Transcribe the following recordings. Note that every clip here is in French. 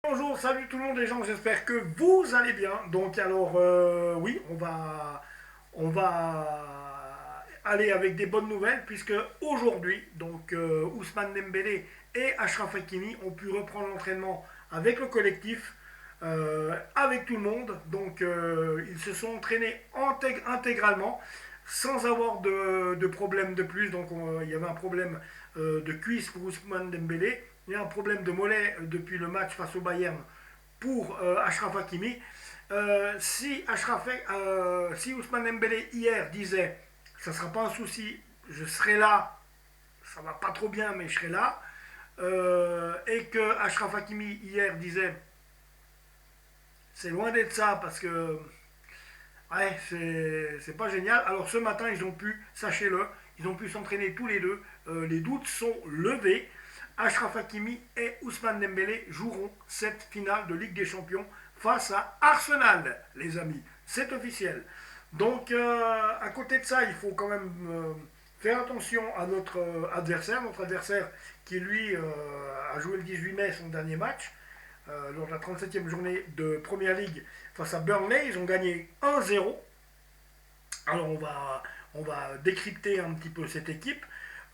Bonjour, salut tout le monde les gens, j'espère que vous allez bien. Donc alors oui, on va aller avec des bonnes nouvelles puisque aujourd'hui, Ousmane Dembélé et Achraf Hakimi ont pu reprendre l'entraînement avec le collectif, avec tout le monde. Donc ils se sont entraînés intégralement sans avoir de problème de plus. Donc il y avait un problème de cuisse pour Ousmane Dembélé. Il y a un problème de mollet depuis le match face au Bayern pour Achraf Hakimi. Si Ousmane Dembélé hier disait ça ne sera pas un souci, je serai là, ça va pas trop bien, mais je serai là, et que Achraf Hakimi hier disait c'est loin d'être ça parce que ouais, c'est pas génial. Alors ce matin, ils ont pu, sachez-le, ils ont pu s'entraîner tous les deux. Les doutes sont levés. Achraf Hakimi et Ousmane Dembélé joueront cette finale de Ligue des Champions face à Arsenal, les amis. C'est officiel. Donc, à côté de ça, il faut quand même faire attention à notre adversaire. Notre adversaire qui, lui, a joué le 18 mai son dernier match lors de la 37e journée de Première Ligue face à Burnley. Ils ont gagné 1-0. Alors on va décrypter un petit peu cette équipe.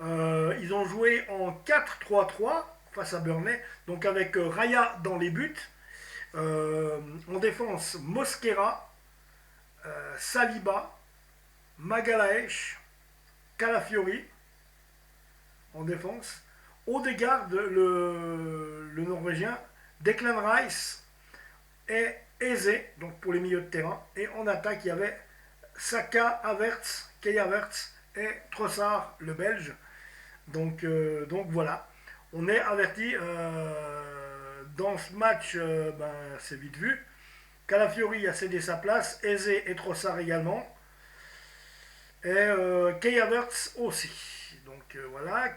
Ils ont joué en 4-3-3 face à Burnley, donc avec Raya dans les buts. En défense, Mosquera, Saliba, Magalaesh, Calafiori en défense. Odegaard, le Norvégien, Declan Rice et Eze, donc pour les milieux de terrain. Et en attaque, il y avait Saka, Havertz, Kay Havertz et Trossard, le Belge. Donc voilà, on est averti dans ce match, c'est vite vu. Calafiori a cédé sa place, Eze et Trossard également. Et Kay Havertz aussi. Donc voilà,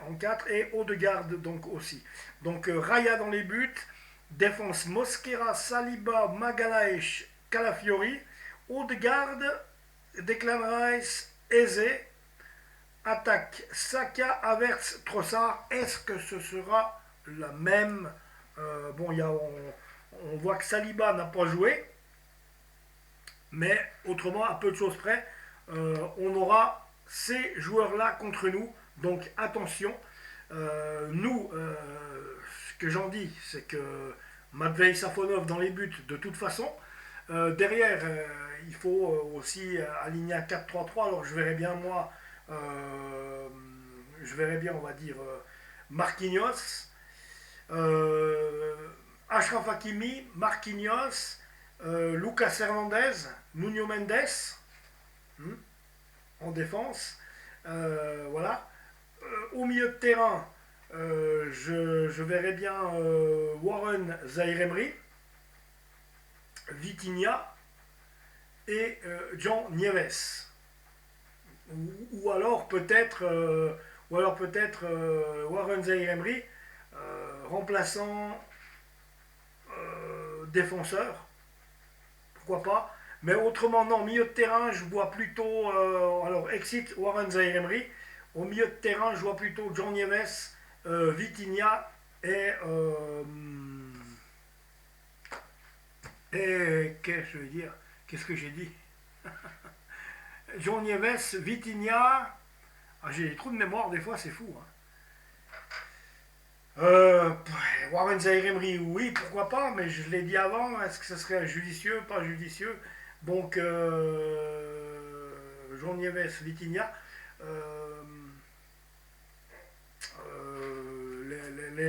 en 4 et Odegaard donc aussi. Donc Raya dans les buts, défense Mosquera, Saliba, Magalaesh, Calafiori, Odegaard, Declan Rice, Eze, attaque Saka, Havertz, Trossard. Est-ce que ce sera la même Bon, on voit que Saliba n'a pas joué, mais autrement, à peu de choses près, on aura ces joueurs-là contre nous. Donc attention. Ce que j'en dis, c'est que Matvei Safonov dans les buts de toute façon. Derrière, il faut aussi aligner un 4-3-3. Alors je verrais bien moi, on va dire, Marquinhos, Achraf Hakimi, Marquinhos, Lucas Hernandez, Nuno Mendes hmm, en défense. Voilà. Au milieu de terrain, je verrais bien Warren Zaïre-Emery, Vitinha et Jean Nieves. Ou alors peut-être Warren Zaïre-Emery, remplaçant défenseur, pourquoi pas. Mais autrement, non, milieu de terrain, je vois plutôt. Alors, exit Warren Zaïre-Emery. Au milieu de terrain, je vois plutôt John Nieves, Vitinha et qu'est-ce que je veux dire. Qu'est-ce que j'ai dit? John Nieves, Vitinha. Ah, j'ai des trous de mémoire, des fois, c'est fou. Hein. Euh, Warren Zaïre-Emery, oui, pourquoi pas, mais je l'ai dit avant, est-ce que ce serait judicieux, pas judicieux? Donc, Jean Nieves, Vitinha, euh,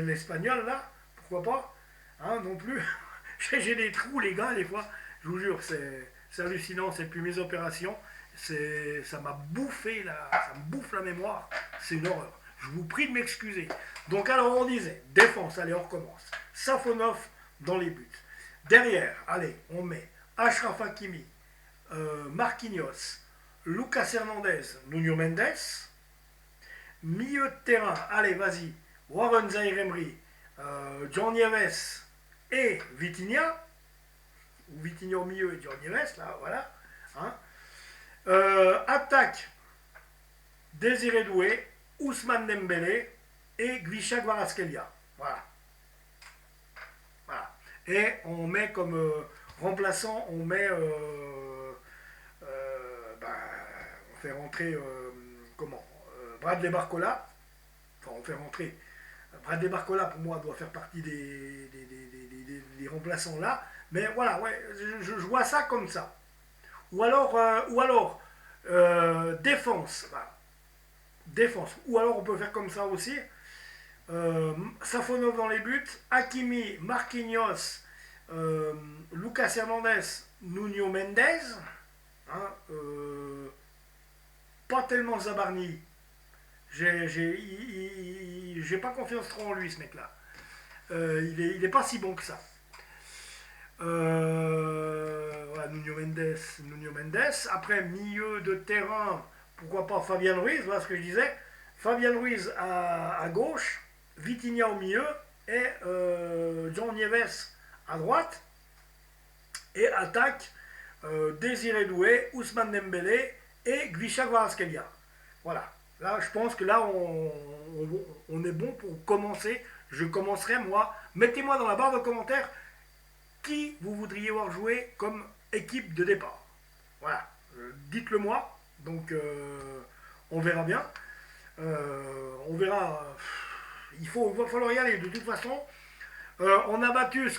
l'espagnol là, pourquoi pas? Hein, non plus. J'ai des trous, les gars, des fois, je vous jure, c'est hallucinant, c'est plus mes opérations, ça m'a bouffé, ça me bouffe la mémoire, c'est une horreur. Je vous prie de m'excuser. Donc alors on disait, défense, allez on recommence. Safonov dans les buts. Derrière, allez, on met Achraf Hakimi, Marquinhos, Lucas Hernandez, Nuno Mendes. Milieu de terrain, allez vas-y, Warren Zaïre-Emery, John Nieves et Vitinha. Ou Vitinha au milieu et John Nieves, là, voilà. Hein. Attaque, Désiré Doué, Ousmane Dembélé et Gvisha Kvaratskhelia. Voilà. Voilà. Et on met comme remplaçant, bah, on fait rentrer, Bradley Barcola. Enfin, on fait rentrer. Bradley Barcola, pour moi, doit faire partie des remplaçants là. Mais voilà, ouais, je vois ça comme ça. Ou alors défense. Voilà. Défense. Ou alors on peut faire comme ça aussi. Safonov dans les buts, Hakimi, Marquinhos, Lucas Hernandez, Nuno Mendes, hein, pas tellement Zabarni. J'ai pas confiance trop en lui, ce mec-là. Il est pas si bon que ça. Voilà, Nuno Mendes. Après, milieu de terrain, pourquoi pas Fabian Ruiz, voilà ce que je disais. Fabian Ruiz à gauche, Vitinha au milieu et John Nieves à droite. Et attaque Désiré Doué, Ousmane Dembélé et Gvisha Kvaratskhelia. Voilà. Là, je pense que là, on est bon pour commencer. Je commencerai, moi. Mettez-moi dans la barre de commentaires qui vous voudriez voir jouer comme équipe de départ. Voilà. Dites-le moi. Donc, on verra bien. On verra. Va falloir y aller. De toute façon, on a battu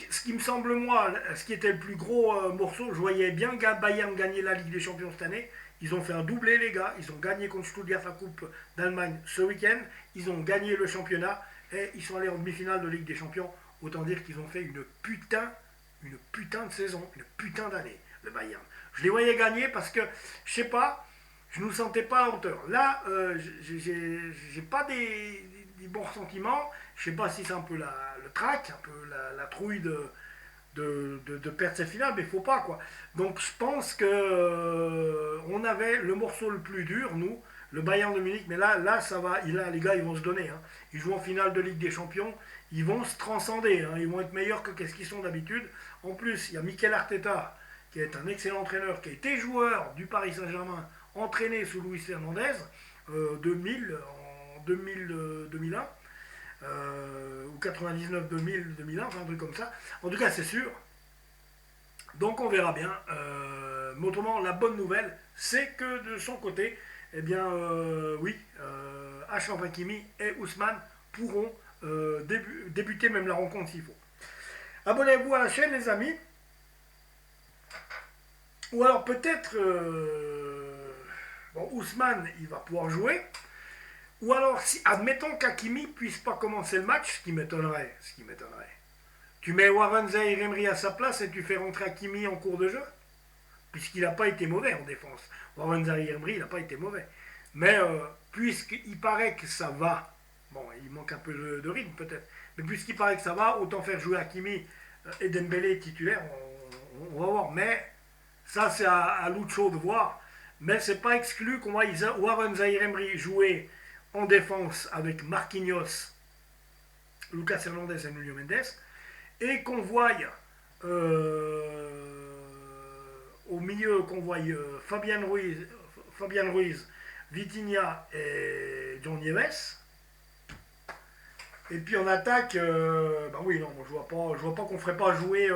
ce qui me semble, moi, ce qui était le plus gros morceau. Je voyais bien Bayern gagner la Ligue des Champions cette année. Ils ont fait un doublé, les gars. Ils ont gagné contre Stuttgart la Coupe d'Allemagne ce week-end. Ils ont gagné le championnat et ils sont allés en demi-finale de Ligue des Champions. Autant dire qu'ils ont fait une putain de saison, une putain d'année, le Bayern. Je les voyais gagner parce que, je sais pas, je ne nous sentais pas à la hauteur. Là, j'ai pas des bons ressentiments. Je sais pas si c'est un peu le trac, un peu la trouille de perdre cette finale, mais il faut pas, quoi. Donc je pense que on avait le morceau le plus dur, nous, le Bayern de Munich, mais là ça va, là les gars ils vont se donner, hein. Ils jouent en finale de Ligue des Champions, ils vont se transcender, hein. Ils vont être meilleurs que qu'est-ce qu'ils sont d'habitude. En plus, il y a Mikel Arteta, qui est un excellent entraîneur, qui a été joueur du Paris Saint-Germain, entraîné sous Luis Fernandez, 2001. Ou 99, 2000, 2001, enfin un truc comme ça. En tout cas, c'est sûr. Donc on verra bien. Mais autrement, la bonne nouvelle, c'est que de son côté, eh bien, oui, Achraf Hakimi et Ousmane pourront débuter même la rencontre s'il faut. Abonnez-vous à la chaîne, les amis. Ou alors peut-être, bon, Ousmane, il va pouvoir jouer. Ou alors, si, admettons qu'Hakimi puisse pas commencer le match, ce qui m'étonnerait. Tu mets Warren Zaïre-Emery à sa place et tu fais rentrer Hakimi en cours de jeu, puisqu'il n'a pas été mauvais en défense. Warren Zaïre-Emery, il n'a pas été mauvais. Mais puisqu'il paraît que ça va, bon, il manque un peu de rythme peut-être, mais puisqu'il paraît que ça va, autant faire jouer Hakimi et Dembélé titulaire, on va voir. Mais ça, c'est à Lucho de voir. Mais c'est pas exclu qu'on voit Warren Zaïre-Emery jouer en défense avec Marquinhos, Lucas Hernandez et Nuno Mendes, et qu'on voie au milieu qu'on voie Fabian Ruiz, Vitinha et John Nieves. Et puis en attaque, bah oui, non, je vois pas qu'on ferait pas jouer,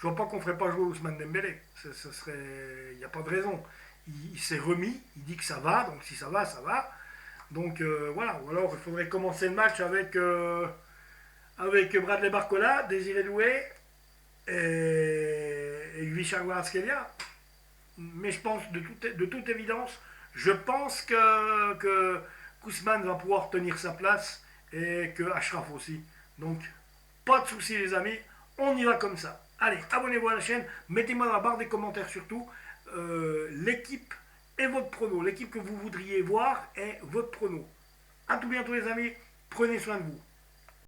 Ousmane Dembélé. Ce serait, il n'y a pas de raison. Il s'est remis, il dit que ça va, donc si ça va, ça va. Donc voilà, ou alors il faudrait commencer le match avec Bradley Barcola, Désiré Doué et Gvisha Kvaratskhelia. Mais je pense, de toute évidence, je pense que Ousmane va pouvoir tenir sa place et que Achraf aussi. Donc, pas de soucis les amis, on y va comme ça. Allez, abonnez-vous à la chaîne, mettez-moi dans la barre des commentaires surtout l'équipe et votre prono. L'équipe que vous voudriez voir est votre prono. A tout bientôt les amis, prenez soin de vous.